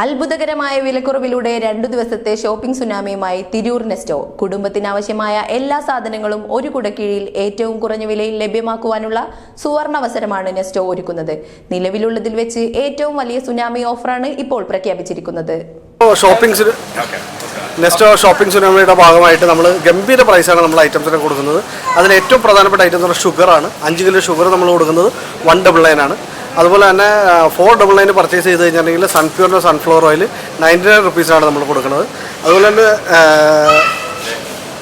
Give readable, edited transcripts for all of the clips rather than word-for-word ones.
അത്ഭുതകരമായ വിലക്കുറവിലൂടെ 2 ദിവസത്തെ ഷോപ്പിംഗ് സുനാമിയുമായി തിരൂർ നെസ്റ്റോ. കുടുംബത്തിനാവശ്യമായ എല്ലാ സാധനങ്ങളും ഒരു കുടക്കീഴിൽ ഏറ്റവും കുറഞ്ഞ വിലയിൽ ലഭ്യമാക്കുവാനുള്ള സുവർണാവസരമാണ് നെസ്റ്റോ ഒരുക്കുന്നത്. നിലവിലുള്ളതിൽ വെച്ച് ഏറ്റവും വലിയ സുനാമി ഓഫറാണ് ഇപ്പോൾ പ്രഖ്യാപിച്ചിരിക്കുന്നത്. നെസ്റ്റോ ഷോപ്പിംഗ് സുനാമിയുടെ ഭാഗമായിട്ട് നമ്മൾ ഗംഭീര പ്രൈസാണ് നമ്മൾ ഐറ്റംസിനെ കൊടുക്കുന്നത്. അതിൽ ഏറ്റവും പ്രധാനപ്പെട്ട ഐറ്റം എന്ന് പറഞ്ഞാൽ ഷുഗറാണ്. 5 കിലോ ഷുഗർ നമ്മൾ കൊടുക്കുന്നത് 199 ആണ്. അതുപോലെ തന്നെ 499 പർച്ചേസ് ചെയ്ത് കഴിഞ്ഞിട്ടുണ്ടെങ്കിൽ സൺപ്യൂറിൻ്റെ സൺഫ്ലവർ ഓയിൽ 99 റുപ്പീസാണ് നമ്മൾ കൊടുക്കുന്നത്. അതുപോലെ തന്നെ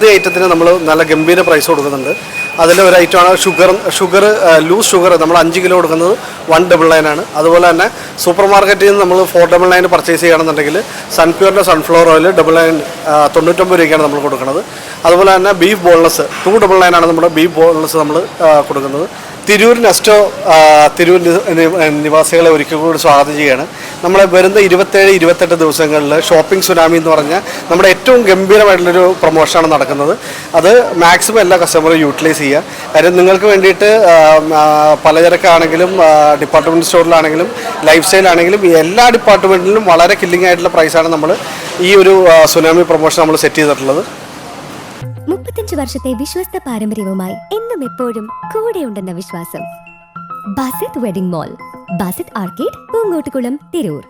ഈ ഐറ്റത്തിന് നമ്മൾ നല്ല ഗംഭീര പ്രൈസ് കൊടുക്കുന്നുണ്ട്. അതിലൊരു ഐറ്റമാണ് ഷുഗർ ലൂസ് ഷുഗർ നമ്മൾ 5 കിലോ കൊടുക്കുന്നത് 199 ആണ്. അതുപോലെ തന്നെ സൂപ്പർ മാർക്കറ്റിൽ നിന്ന് നമ്മൾ 499 പർച്ചേസ് ചെയ്യുകയാണെന്നുണ്ടെങ്കിൽ സൺപ്യൂറിൻ്റെ സൺഫ്ലവർ ഓയിൽ 99 രൂപയ്ക്കാണ് നമ്മൾ കൊടുക്കുന്നത്. അതുപോലെ തന്നെ ബീഫ് ബോൺലെസ് 299 ആണ് നമ്മുടെ ബീഫ് ബോൺലെസ് നമ്മൾ കൊടുക്കുന്നത്. തിരൂർ നെസ്റ്റോ തിരൂർ നിവാസികളെ ഒരിക്കൽ കൂടി സ്വാഗതം ചെയ്യുകയാണ്. നമ്മളെ വരുന്ന 27-28 ദിവസങ്ങളിൽ ഷോപ്പിംഗ് സുനാമി എന്ന് പറഞ്ഞാൽ നമ്മുടെ ഏറ്റവും ഗംഭീരമായിട്ടുള്ളൊരു പ്രൊമോഷനാണ് നടക്കുന്നത്. അത് മാക്സിമം എല്ലാ കസ്റ്റമറും യൂട്ടിലൈസ് ചെയ്യുക. കാര്യം നിങ്ങൾക്ക് വേണ്ടിയിട്ട് പലചരക്കാണെങ്കിലും ഡിപ്പാർട്ട്മെൻറ്റ് സ്റ്റോറിലാണെങ്കിലും ലൈഫ് സ്റ്റൈലാണെങ്കിലും എല്ലാ ഡിപ്പാർട്ട്മെൻറ്റിലും വളരെ കില്ലിംഗ് ആയിട്ടുള്ള പ്രൈസാണ് നമ്മൾ ഈ ഒരു സുനാമി പ്രൊമോഷൻ നമ്മൾ സെറ്റ് ചെയ്തിട്ടുള്ളത്. 35 വർഷത്തെ വിശ്വസ്ത പാരമ്പര്യവുമായി എന്നും എപ്പോഴും കൂടെയുണ്ടെന്ന വിശ്വാസം. Basith wedding mall, Basith arcade, Poongottukulam, Tirur.